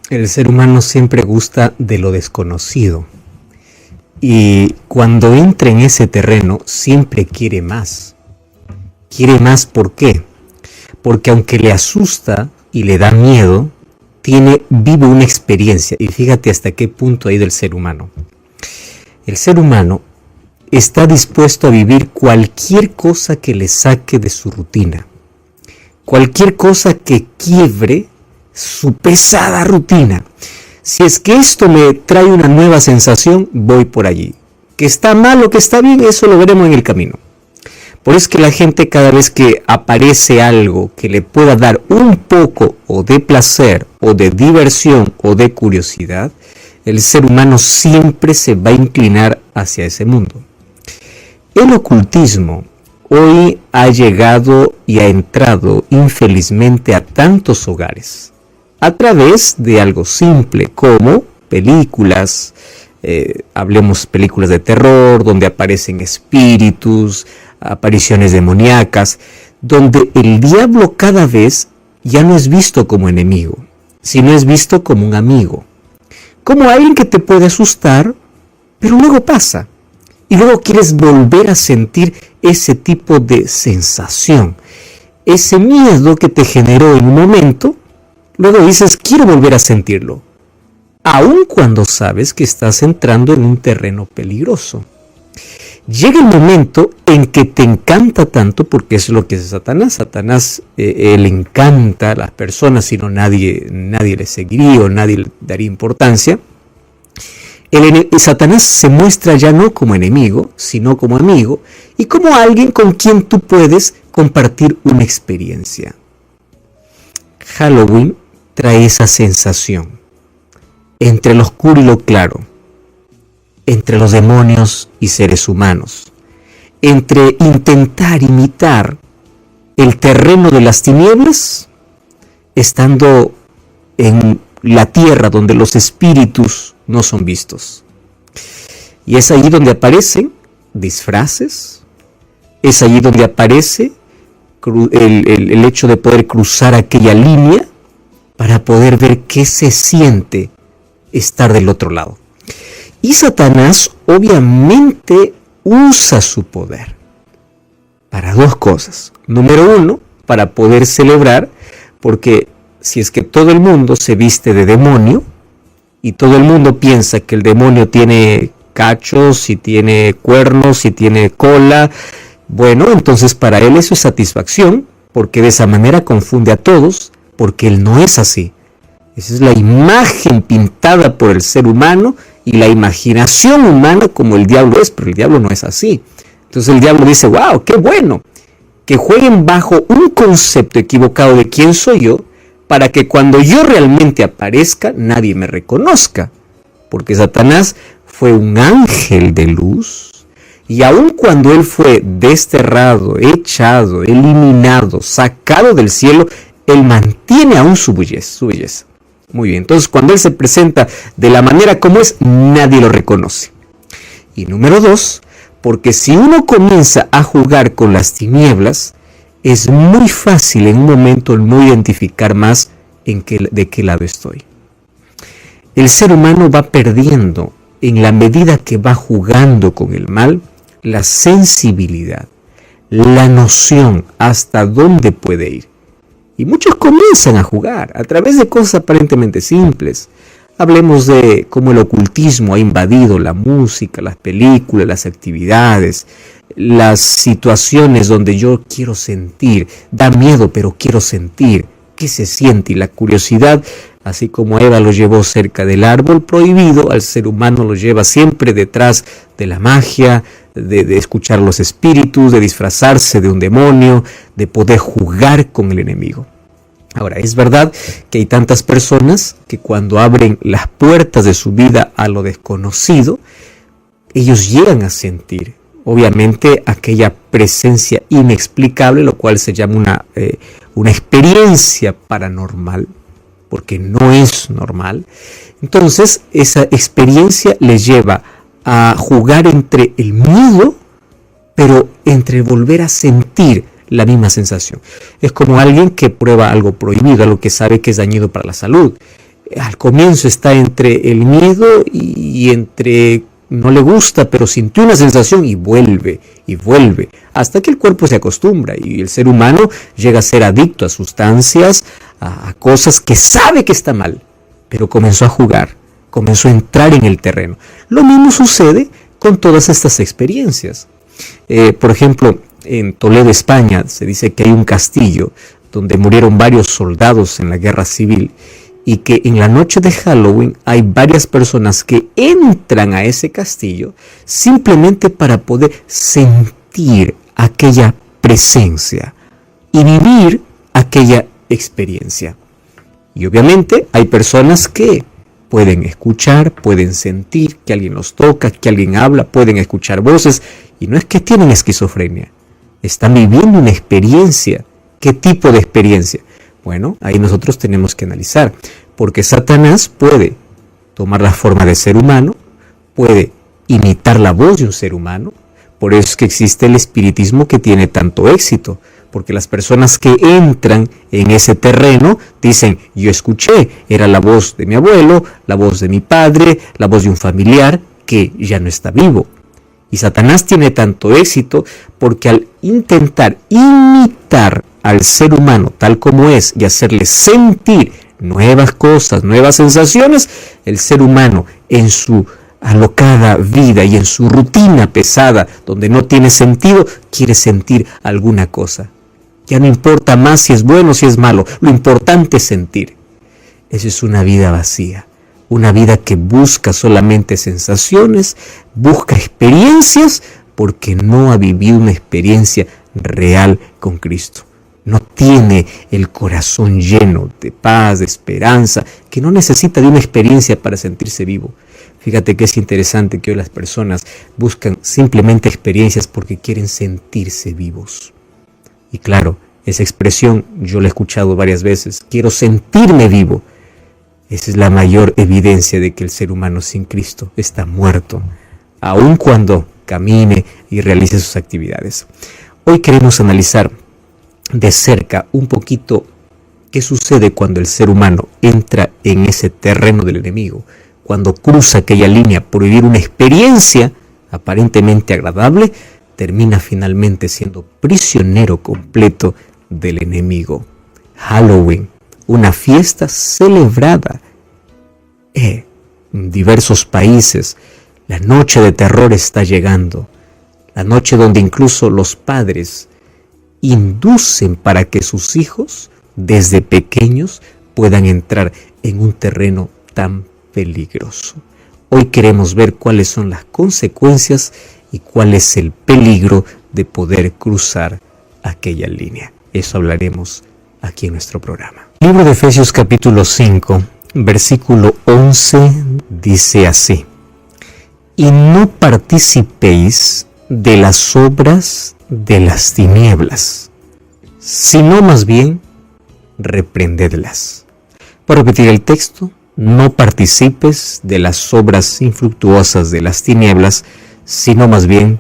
el ser humano siempre gusta de lo desconocido. Y cuando entra en ese terreno, siempre quiere más. Quiere más, ¿por qué? Porque aunque le asusta y le da miedo, vive una experiencia. Y fíjate hasta qué punto ha ido el ser humano. El ser humano está dispuesto a vivir cualquier cosa que le saque de su rutina. Cualquier cosa que quiebre su pesada rutina. Si es que esto me trae una nueva sensación, voy por allí. Que está mal o que está bien, eso lo veremos en el camino. Por eso es que la gente, cada vez que aparece algo que le pueda dar un poco o de placer o de diversión o de curiosidad, el ser humano siempre se va a inclinar hacia ese mundo. El ocultismo hoy ha llegado y ha entrado infelizmente a tantos hogares a través de algo simple como películas, hablemos películas de terror, donde aparecen espíritus, apariciones demoníacas, donde el diablo cada vez ya no es visto como enemigo, sino es visto como un amigo, como alguien que te puede asustar, pero luego pasa, y luego quieres volver a sentir ese tipo de sensación, ese miedo que te generó en un momento. Luego dices, quiero volver a sentirlo, aun cuando sabes que estás entrando en un terreno peligroso. Llega el momento en que te encanta tanto, porque es lo que es Satanás. Satanás le encanta a las personas, si no nadie le seguiría o nadie le daría importancia. Satanás se muestra ya no como enemigo, sino como amigo y como alguien con quien tú puedes compartir una experiencia. Halloween trae esa sensación entre lo oscuro y lo claro, entre los demonios y seres humanos, entre intentar imitar el terreno de las tinieblas, estando en la tierra donde los espíritus no son vistos. Y es allí donde aparecen disfraces, es allí donde aparece el hecho de poder cruzar aquella línea para poder ver qué se siente estar del otro lado. Y Satanás obviamente usa su poder para dos cosas. Número uno, para poder celebrar, porque si es que todo el mundo se viste de demonio y todo el mundo piensa que el demonio tiene cachos, y tiene cuernos, y tiene cola, bueno, entonces para él eso es satisfacción, porque de esa manera confunde a todos, porque él no es así. Esa es la imagen pintada por el ser humano y la imaginación humana como el diablo es, pero el diablo no es así. Entonces el diablo dice, wow, qué bueno, que jueguen bajo un concepto equivocado de quién soy yo, para que cuando yo realmente aparezca nadie me reconozca, porque Satanás fue un ángel de luz, y aun cuando él fue desterrado, echado, eliminado, sacado del cielo, él mantiene aún su belleza. Muy bien, entonces cuando él se presenta de la manera como es, nadie lo reconoce. Y número dos, porque si uno comienza a jugar con las tinieblas, es muy fácil en un momento no identificar más de qué lado estoy. El ser humano va perdiendo, en la medida que va jugando con el mal, la sensibilidad, la noción hasta dónde puede ir. Y muchos comienzan a jugar a través de cosas aparentemente simples. Hablemos de cómo el ocultismo ha invadido la música, las películas, las actividades, las situaciones donde yo quiero sentir, da miedo pero quiero sentir qué se siente, y la curiosidad, así como a Eva lo llevó cerca del árbol prohibido, al ser humano lo lleva siempre detrás de la magia, de escuchar los espíritus, de disfrazarse de un demonio, de poder jugar con el enemigo. Ahora, es verdad que hay tantas personas que cuando abren las puertas de su vida a lo desconocido, ellos llegan a sentir, obviamente, aquella presencia inexplicable, lo cual se llama una experiencia paranormal, porque no es normal. Entonces, esa experiencia les lleva a jugar entre el miedo, pero entre volver a sentir la misma sensación. Es como alguien que prueba algo prohibido, algo que sabe que es dañino para la salud. Al comienzo está entre el miedo y entre no le gusta, pero sintió una sensación y vuelve, hasta que el cuerpo se acostumbra y el ser humano llega a ser adicto a sustancias, a cosas que sabe que está mal, pero comenzó a jugar, comenzó a entrar en el terreno. Lo mismo sucede con todas estas experiencias. Por ejemplo, en Toledo, España, se dice que hay un castillo donde murieron varios soldados en la guerra civil, y que en la noche de Halloween hay varias personas que entran a ese castillo simplemente para poder sentir aquella presencia y vivir aquella experiencia. Y obviamente hay personas que pueden escuchar, pueden sentir que alguien los toca, que alguien habla, pueden escuchar voces, y no es que tienen esquizofrenia, están viviendo una experiencia. ¿Qué tipo de experiencia? Bueno, ahí nosotros tenemos que analizar, porque Satanás puede tomar la forma de ser humano, puede imitar la voz de un ser humano. Por eso es que existe el espiritismo que tiene tanto éxito, porque las personas que entran en ese terreno dicen: yo escuché, era la voz de mi abuelo, la voz de mi padre, la voz de un familiar que ya no está vivo. Y Satanás tiene tanto éxito porque al intentar imitar al ser humano tal como es y hacerle sentir nuevas cosas, nuevas sensaciones, el ser humano en su alocada vida y en su rutina pesada, donde no tiene sentido, quiere sentir alguna cosa. Ya no importa más si es bueno o si es malo, lo importante es sentir. Esa es una vida vacía, una vida que busca solamente sensaciones, busca experiencias, porque no ha vivido una experiencia real con Cristo. No tiene el corazón lleno de paz, de esperanza, que no necesita de una experiencia para sentirse vivo. Fíjate que es interesante que hoy las personas buscan simplemente experiencias porque quieren sentirse vivos. Y claro, esa expresión yo la he escuchado varias veces: quiero sentirme vivo. Esa es la mayor evidencia de que el ser humano sin Cristo está muerto, aun cuando camine y realice sus actividades. Hoy queremos analizar de cerca un poquito qué sucede cuando el ser humano entra en ese terreno del enemigo, cuando cruza aquella línea por vivir una experiencia aparentemente agradable, termina finalmente siendo prisionero completo del enemigo. Halloween, una fiesta celebrada en diversos países. La noche de terror está llegando, la noche donde incluso los padres inducen para que sus hijos desde pequeños puedan entrar en un terreno tan peligroso. Hoy queremos ver cuáles son las consecuencias y cuál es el peligro de poder cruzar aquella línea. Eso hablaremos aquí en nuestro programa. El libro de Efesios capítulo 5, versículo 11 dice así: y no participéis de las obras de las tinieblas, sino más bien reprendedlas. Por repetir el texto: no participes de las obras infructuosas de las tinieblas, sino más bien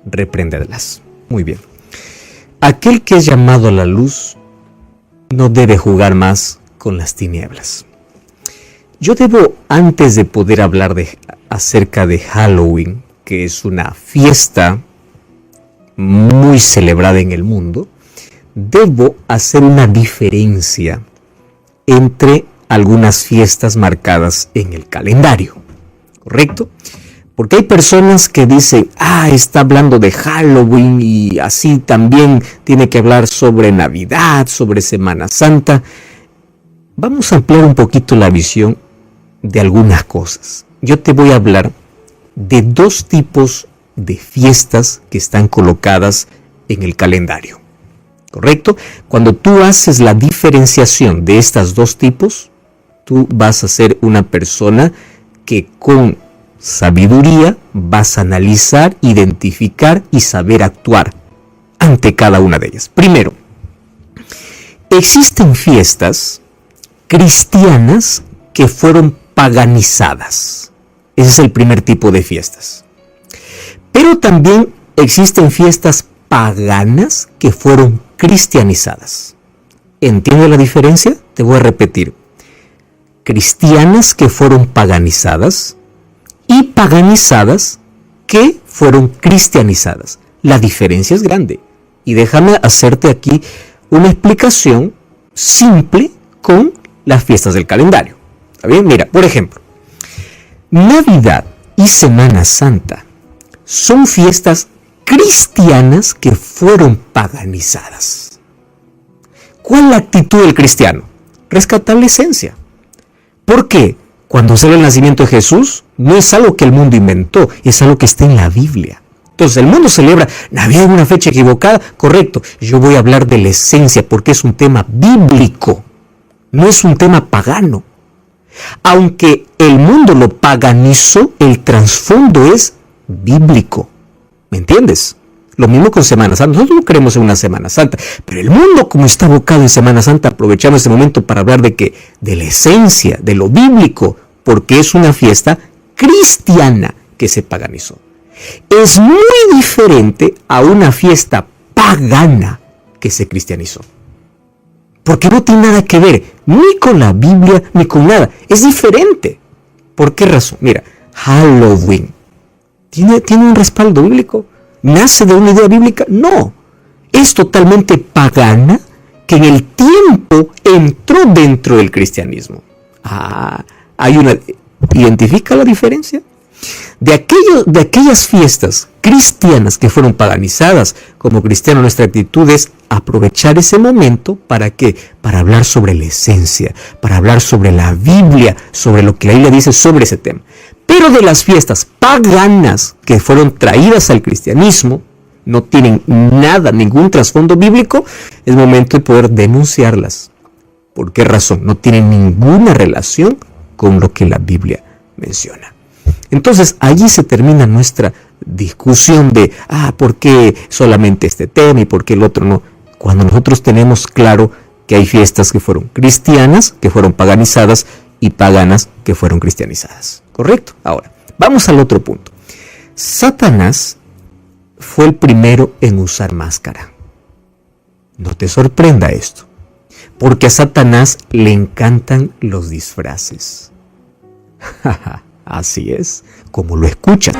reprendedlas. Muy bien. Aquel que es llamado a la luz no debe jugar más con las tinieblas. Yo debo, antes de poder hablar acerca de Halloween, que es una fiesta muy celebrada en el mundo, debo hacer una diferencia entre algunas fiestas marcadas en el calendario, ¿correcto? Porque hay personas que dicen: está hablando de Halloween y así también tiene que hablar sobre Navidad, sobre Semana Santa. Vamos a ampliar un poquito la visión de algunas cosas. Yo te voy a hablar de dos tipos de fiestas que están colocadas en el calendario, ¿correcto? Cuando tú haces la diferenciación de estos dos tipos, tú vas a ser una persona que con sabiduría vas a analizar, identificar y saber actuar ante cada una de ellas. Primero, existen fiestas cristianas que fueron paganizadas. Ese es el primer tipo de fiestas. Pero también existen fiestas paganas que fueron cristianizadas. ¿Entiende la diferencia? Te voy a repetir. Cristianas que fueron paganizadas y paganizadas que fueron cristianizadas. La diferencia es grande. Y déjame hacerte aquí una explicación simple con las fiestas del calendario. ¿Está bien? Mira, por ejemplo, Navidad y Semana Santa son fiestas cristianas que fueron paganizadas. ¿Cuál es la actitud del cristiano? Rescatar la esencia. ¿Por qué? Cuando sale el nacimiento de Jesús, no es algo que el mundo inventó, es algo que está en la Biblia. Entonces, el mundo celebra Navidad en una fecha equivocada, correcto. Yo voy a hablar de la esencia porque es un tema bíblico, no es un tema pagano. Aunque el mundo lo paganizó, el trasfondo es bíblico. ¿Me entiendes? Lo mismo con Semana Santa. Nosotros no creemos en una Semana Santa, pero el mundo, como está abocado en Semana Santa, aprovechamos este momento para hablar de la esencia, de lo bíblico, porque es una fiesta cristiana que se paganizó. Es muy diferente a una fiesta pagana que se cristianizó. Porque no tiene nada que ver ni con la Biblia ni con nada. Es diferente. ¿Por qué razón? Mira, Halloween. ¿Tiene un respaldo bíblico? ¿Nace de una idea bíblica? No. Es totalmente pagana que en el tiempo entró dentro del cristianismo. ¿Identifica la diferencia? De aquellas fiestas cristianas que fueron paganizadas, como cristiano nuestra actitud es aprovechar ese momento ¿para qué? Para hablar sobre la esencia, para hablar sobre la Biblia, sobre lo que la Biblia dice sobre ese tema. Pero de las fiestas paganas que fueron traídas al cristianismo, no tienen nada, ningún trasfondo bíblico, es momento de poder denunciarlas. ¿Por qué razón? No tienen ninguna relación con lo que la Biblia menciona. Entonces, allí se termina nuestra discusión de, ¿por qué solamente este tema y por qué el otro no? Cuando nosotros tenemos claro que hay fiestas que fueron cristianas, que fueron paganizadas, y paganas que fueron cristianizadas. ¿Correcto? Ahora, vamos al otro punto. Satanás fue el primero en usar máscara. No te sorprenda esto, porque a Satanás le encantan los disfraces. Así es, como lo escuchan.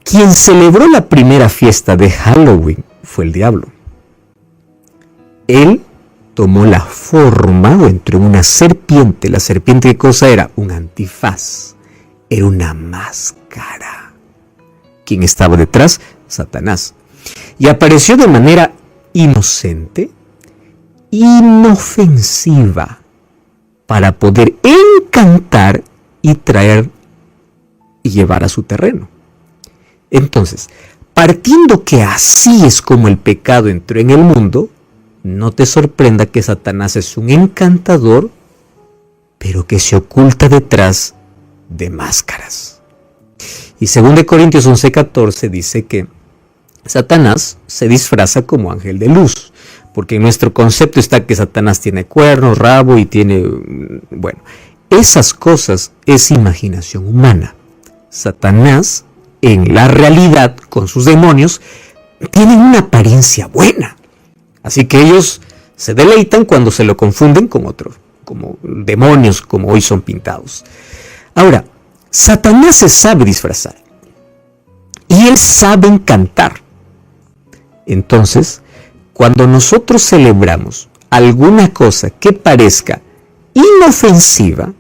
Quien celebró la primera fiesta de Halloween fue el diablo. Él tomó la forma entre una serpiente. ¿La serpiente qué cosa era? Un antifaz. Era una máscara. ¿Quién estaba detrás? Satanás. Y apareció de manera inocente, inofensiva, para poder encantar y traer y llevar a su terreno. Entonces, partiendo que así es como el pecado entró en el mundo, no te sorprenda que Satanás es un encantador, pero que se oculta detrás de máscaras. Y 2 Corintios 11:14 dice que Satanás se disfraza como ángel de luz, porque en nuestro concepto está que Satanás tiene cuernos, rabo y tiene... Bueno, esas cosas es imaginación humana. Satanás, en la realidad, con sus demonios, tienen una apariencia buena. Así que ellos se deleitan cuando se lo confunden con otros, como demonios, como hoy son pintados. Ahora, Satanás se sabe disfrazar y él sabe encantar. Entonces, cuando nosotros celebramos alguna cosa que parezca inofensiva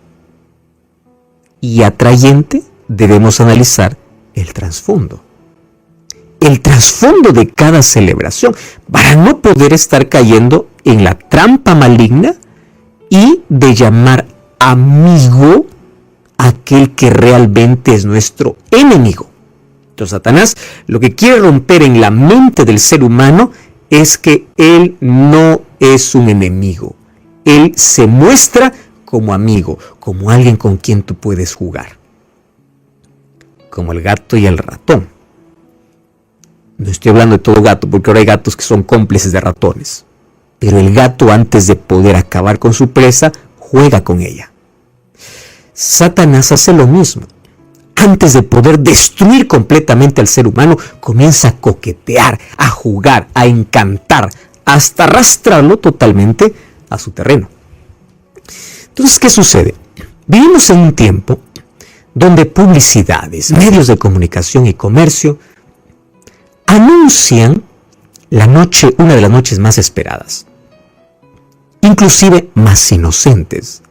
y atrayente, debemos analizar el trasfondo. El trasfondo de cada celebración, para no poder estar cayendo en la trampa maligna y de llamar amigo aquel que realmente es nuestro enemigo. Entonces Satanás lo que quiere romper en la mente del ser humano es que él no es un enemigo. Él se muestra como amigo, como alguien con quien tú puedes jugar. Como el gato y el ratón. No estoy hablando de todo gato, porque ahora hay gatos que son cómplices de ratones. Pero el gato, antes de poder acabar con su presa, juega con ella. Satanás hace lo mismo. Antes de poder destruir completamente al ser humano, comienza a coquetear, a jugar, a encantar, hasta arrastrarlo totalmente a su terreno. Entonces, ¿qué sucede? Vivimos en un tiempo donde publicidades, medios de comunicación y comercio anuncian una de las noches más esperadas, inclusive más inocentes,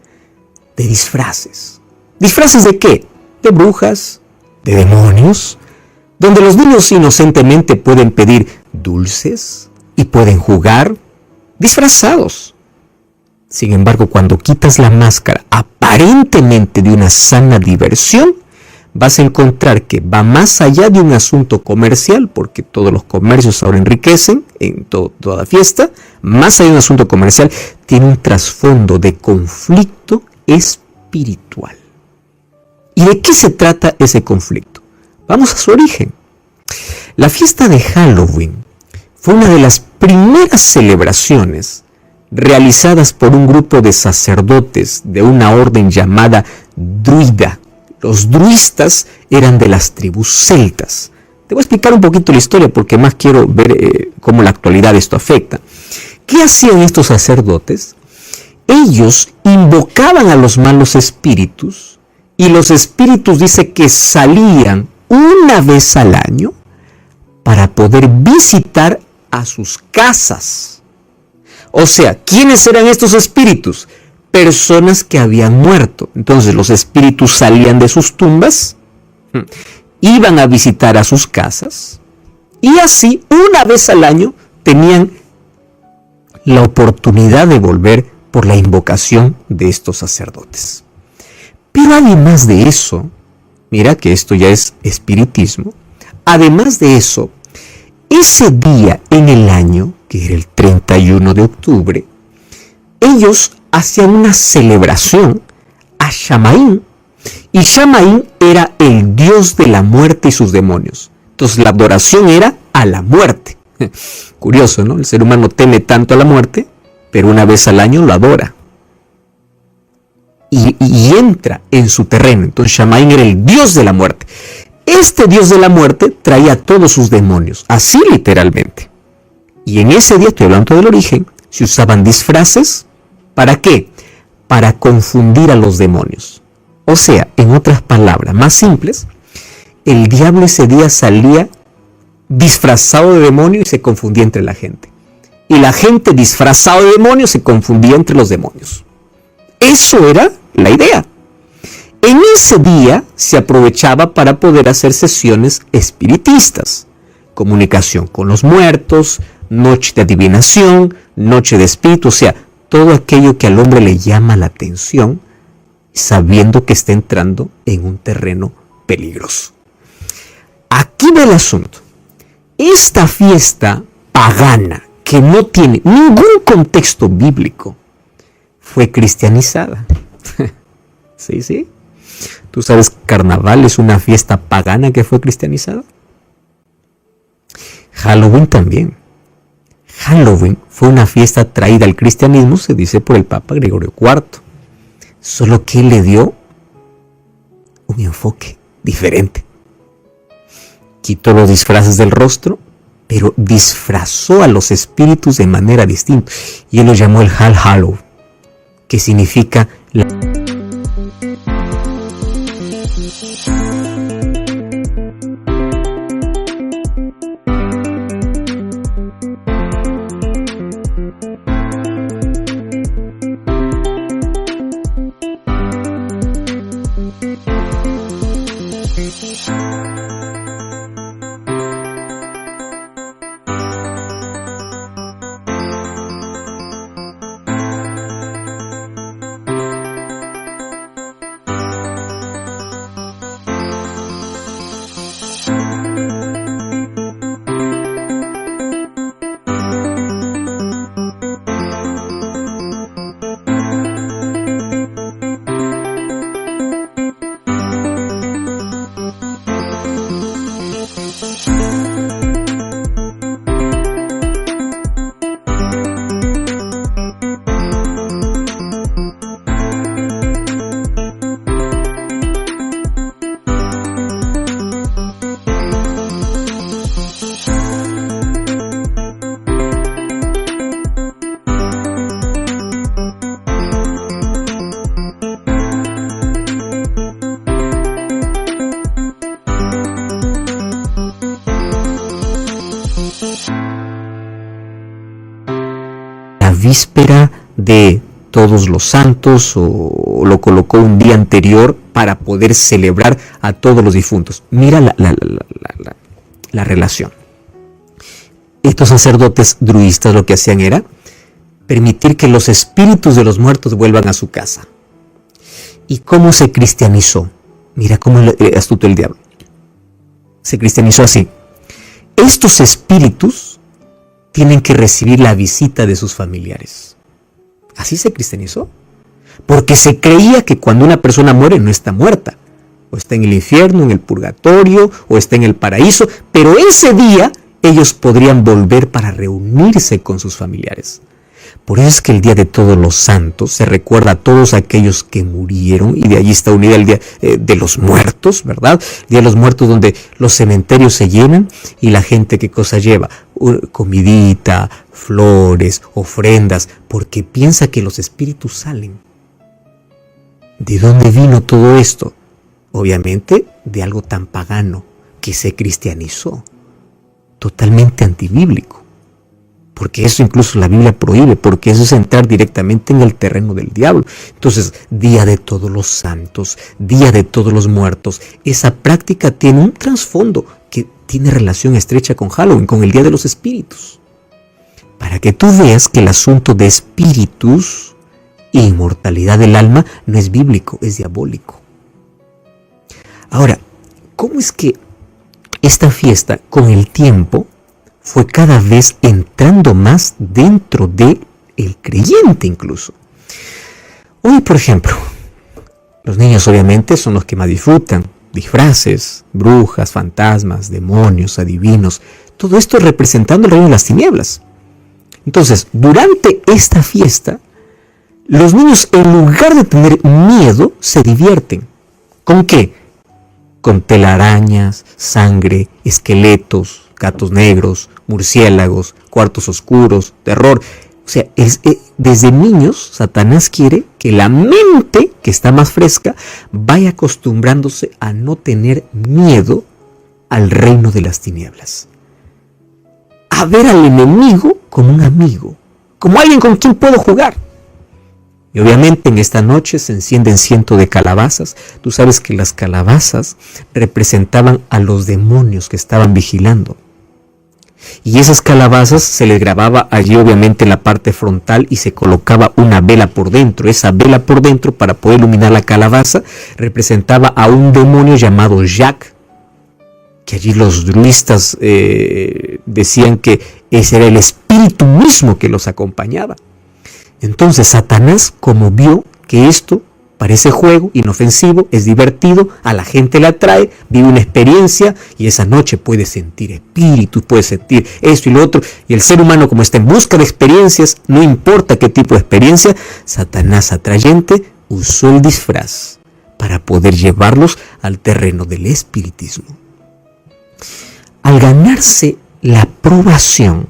de disfraces. ¿Disfraces de qué? De brujas, de demonios, donde los niños inocentemente pueden pedir dulces y pueden jugar disfrazados. Sin embargo, cuando quitas la máscara aparentemente de una sana diversión, vas a encontrar que va más allá de un asunto comercial, porque todos los comercios ahora enriquecen en toda fiesta. Más allá de un asunto comercial, tiene un trasfondo de conflicto espiritual. ¿Y de qué se trata ese conflicto? Vamos a su origen. La fiesta de Halloween fue una de las primeras celebraciones realizadas por un grupo de sacerdotes de una orden llamada druida. Los druistas eran de las tribus celtas. Te voy a explicar un poquito la historia porque más quiero ver cómo la actualidad esto afecta. ¿Qué hacían estos sacerdotes? Ellos invocaban a los malos espíritus y los espíritus dice que salían una vez al año para poder visitar a sus casas. O sea, ¿quiénes eran estos espíritus? Personas que habían muerto. Entonces los espíritus salían de sus tumbas, iban a visitar a sus casas y así una vez al año tenían la oportunidad de volver por la invocación de estos sacerdotes. Pero además de eso, mira que esto ya es espiritismo, además de eso, ese día en el año, que era el 31 de octubre, ellos hacían una celebración a Shamaín, y Shamaín era el dios de la muerte y sus demonios. Entonces la adoración era a la muerte. Curioso, ¿no? El ser humano teme tanto a la muerte, pero una vez al año lo adora. Y entra en su terreno. Entonces Shamaín era el dios de la muerte. Este dios de la muerte traía a todos sus demonios, así literalmente. Y en ese día, estoy hablando del origen, se usaban disfraces. ¿Para qué? Para confundir a los demonios. O sea, en otras palabras más simples, el diablo ese día salía disfrazado de demonio y se confundía entre la gente. Y la gente disfrazada de demonio se confundía entre los demonios. Eso era la idea. En ese día se aprovechaba para poder hacer sesiones espiritistas, comunicación con los muertos, noche de adivinación, noche de espíritu, o sea, todo aquello que al hombre le llama la atención, sabiendo que está entrando en un terreno peligroso. Aquí va el asunto. Esta fiesta pagana que no tiene ningún contexto bíblico, fue cristianizada. Sí, sí. ¿Tú sabes que Carnaval es una fiesta pagana que fue cristianizada? Halloween también. Halloween fue una fiesta traída al cristianismo, se dice, por el Papa Gregorio IV. Solo que él le dio un enfoque diferente. Quitó los disfraces del rostro, pero disfrazó a los espíritus de manera distinta. Y él lo llamó el All Hallow, que significa víspera de Todos los Santos, o lo colocó un día anterior para poder celebrar a todos los difuntos. Mira la relación. Estos sacerdotes druistas lo que hacían era permitir que los espíritus de los muertos vuelvan a su casa. ¿Y cómo se cristianizó? Mira cómo es astuto el diablo. Se cristianizó así. Estos espíritus tienen que recibir la visita de sus familiares. Así se cristianizó. Porque se creía que cuando una persona muere no está muerta. O está en el infierno, en el purgatorio, o está en el paraíso. Pero ese día ellos podrían volver para reunirse con sus familiares. Por eso es que el Día de Todos los Santos se recuerda a todos aquellos que murieron, y de allí está unida el Día de los Muertos, ¿verdad? El Día de los Muertos, donde los cementerios se llenan y la gente, ¿qué cosa lleva? Comidita, flores, ofrendas, porque piensa que los espíritus salen. ¿De dónde vino todo esto? Obviamente de algo tan pagano que se cristianizó, totalmente antibíblico. Porque eso incluso la Biblia prohíbe, porque eso es entrar directamente en el terreno del diablo. Entonces, Día de Todos los Santos, Día de Todos los Muertos, esa práctica tiene un trasfondo que tiene relación estrecha con Halloween, con el Día de los Espíritus. Para que tú veas que el asunto de espíritus e inmortalidad del alma no es bíblico, es diabólico. Ahora, ¿cómo es que esta fiesta con el tiempo fue cada vez entrando más dentro del creyente incluso? Hoy, por ejemplo, los niños obviamente son los que más disfrutan. Disfraces, brujas, fantasmas, demonios, adivinos, todo esto representando el reino de las tinieblas. Entonces, durante esta fiesta, los niños, en lugar de tener miedo, se divierten. ¿Con qué? Con telarañas, sangre, esqueletos, gatos negros, murciélagos, cuartos oscuros, terror. O sea, desde niños Satanás quiere que la mente, que está más fresca, vaya acostumbrándose a no tener miedo al reino de las tinieblas. A ver al enemigo como un amigo, como alguien con quien puedo jugar. Y obviamente en esta noche se encienden cientos de calabazas. Tú sabes que las calabazas representaban a los demonios que estaban vigilando. Y esas calabazas se les grababa allí obviamente en la parte frontal y se colocaba una vela por dentro. Esa vela por dentro, para poder iluminar la calabaza, representaba a un demonio llamado Jack, que allí los druistas decían que ese era el espíritu mismo que los acompañaba. Entonces Satanás, como vio que esto parece juego, inofensivo, es divertido, a la gente le atrae, vive una experiencia y esa noche puede sentir espíritus, puede sentir esto y lo otro. Y el ser humano, como está en busca de experiencias, no importa qué tipo de experiencia, Satanás atrayente usó el disfraz para poder llevarlos al terreno del espiritismo. Al ganarse la aprobación,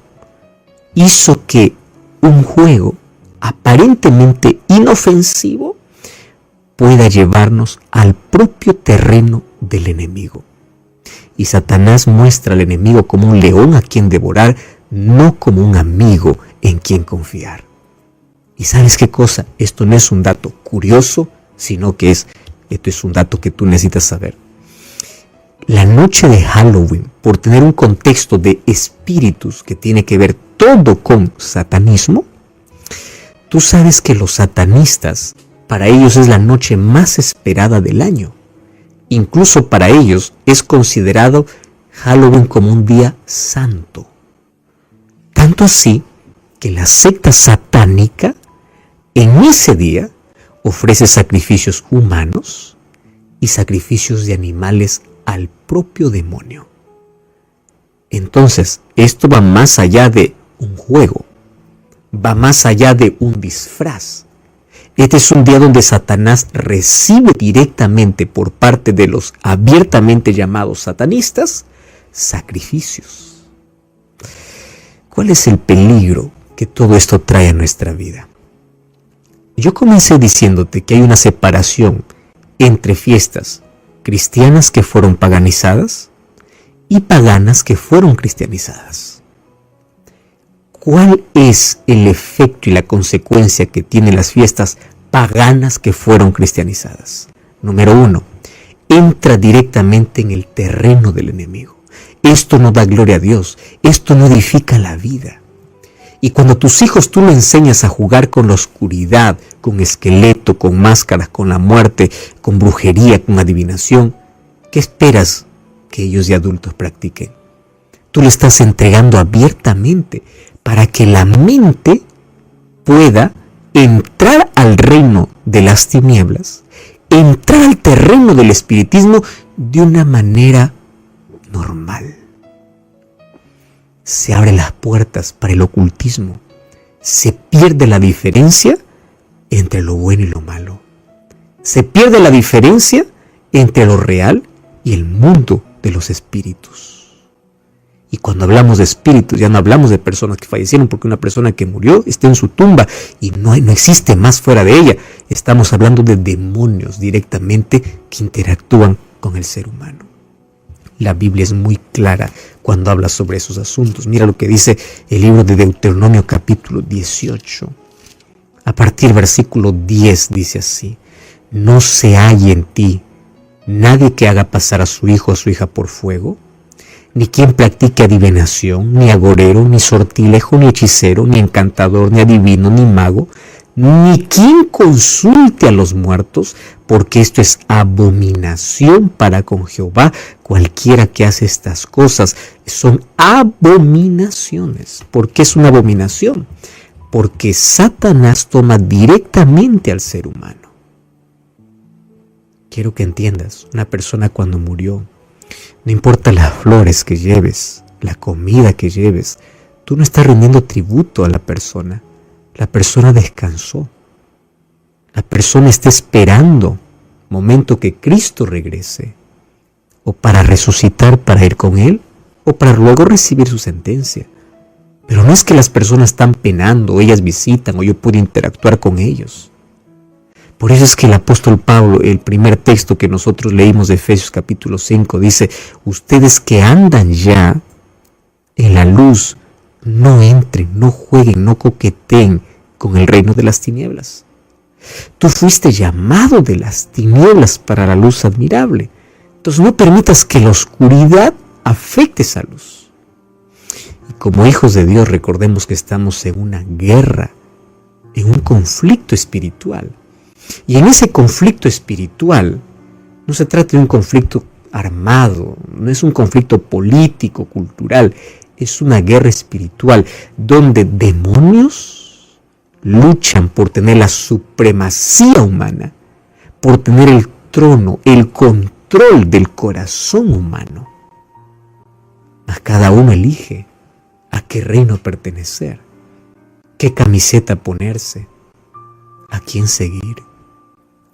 hizo que un juego aparentemente inofensivo pueda llevarnos al propio terreno del enemigo. Y Satanás muestra al enemigo como un león a quien devorar, no como un amigo en quien confiar. ¿Y sabes qué cosa? Esto no es un dato curioso, sino que esto es un dato que tú necesitas saber. La noche de Halloween, por tener un contexto de espíritus que tiene que ver todo con satanismo, tú sabes que los satanistas, para ellos es la noche más esperada del año. Incluso para ellos es considerado Halloween como un día santo. Tanto así que la secta satánica en ese día ofrece sacrificios humanos y sacrificios de animales al propio demonio. Entonces, esto va más allá de un juego, va más allá de un disfraz. Este es un día donde Satanás recibe directamente por parte de los abiertamente llamados satanistas sacrificios. ¿Cuál es el peligro que todo esto trae a nuestra vida? Yo comencé diciéndote que hay una separación entre fiestas cristianas que fueron paganizadas y paganas que fueron cristianizadas. ¿Cuál es el efecto y la consecuencia que tienen las fiestas paganas que fueron cristianizadas? Número 1, entra directamente en el terreno del enemigo. Esto no da gloria a Dios, esto no edifica la vida. Y cuando tus hijos tú le enseñas a jugar con la oscuridad, con esqueleto, con máscaras, con la muerte, con brujería, con adivinación, ¿qué esperas que ellos de adultos practiquen? Tú le estás entregando abiertamente para que la mente pueda entrar al reino de las tinieblas, entrar al terreno del espiritismo de una manera normal. Se abren las puertas para el ocultismo. Se pierde la diferencia entre lo bueno y lo malo. Se pierde la diferencia entre lo real y el mundo de los espíritus. Y cuando hablamos de espíritus, ya no hablamos de personas que fallecieron, porque una persona que murió está en su tumba y no existe más fuera de ella. Estamos hablando de demonios directamente que interactúan con el ser humano. La Biblia es muy clara cuando habla sobre esos asuntos. Mira lo que dice el libro de Deuteronomio capítulo 18. A partir del versículo 10 dice así: no se halle en ti nadie que haga pasar a su hijo o a su hija por fuego, ni quien practique adivinación, ni agorero, ni sortilejo, ni hechicero, ni encantador, ni adivino, ni mago, ni quien consulte a los muertos, porque esto es abominación para con Jehová. Cualquiera que hace estas cosas son abominaciones. ¿Por qué es una abominación? Porque Satanás toma directamente al ser humano. Quiero que entiendas, una persona cuando murió, no importa las flores que lleves, la comida que lleves, tú no estás rindiendo tributo a la persona. La persona descansó. La persona está esperando momento que Cristo regrese, o para resucitar para ir con Él, o para luego recibir su sentencia. Pero no es que las personas están penando, o ellas visitan, o yo puedo interactuar con ellos. Por eso es que el apóstol Pablo, el primer texto que nosotros leímos de Efesios capítulo 5, dice: ustedes que andan ya en la luz, no entren, no jueguen, no coqueteen con el reino de las tinieblas. Tú fuiste llamado de las tinieblas para la luz admirable. Entonces no permitas que la oscuridad afecte esa luz. Y como hijos de Dios, recordemos que estamos en una guerra, en un conflicto espiritual. Y en ese conflicto espiritual no se trata de un conflicto armado, no es un conflicto político, cultural, es una guerra espiritual donde demonios luchan por tener la supremacía humana, por tener el trono, el control del corazón humano. Mas cada uno elige a qué reino pertenecer, qué camiseta ponerse, a quién seguir.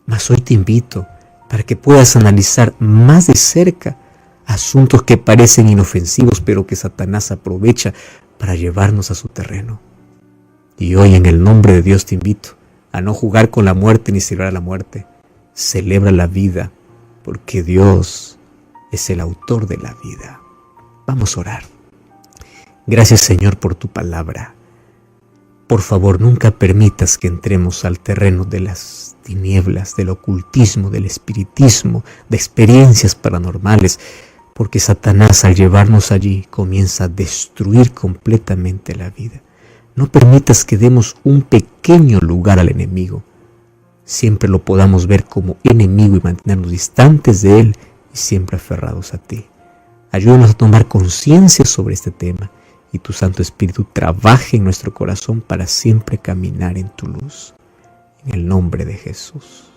Mas hoy te invito para que puedas analizar más de cerca asuntos que parecen inofensivos, pero que Satanás aprovecha para llevarnos a su terreno. Y hoy, en el nombre de Dios, te invito a no jugar con la muerte ni celebrar la muerte. Celebra la vida, porque Dios es el autor de la vida. Vamos a orar. Gracias, Señor, por tu palabra. Por favor, nunca permitas que entremos al terreno de las tinieblas, del ocultismo, del espiritismo, de experiencias paranormales, porque Satanás, al llevarnos allí, comienza a destruir completamente la vida. No permitas que demos un pequeño lugar al enemigo. Siempre lo podamos ver como enemigo y mantenernos distantes de él y siempre aferrados a ti. Ayúdanos a tomar conciencia sobre este tema y tu Santo Espíritu trabaje en nuestro corazón para siempre caminar en tu luz. En el nombre de Jesús.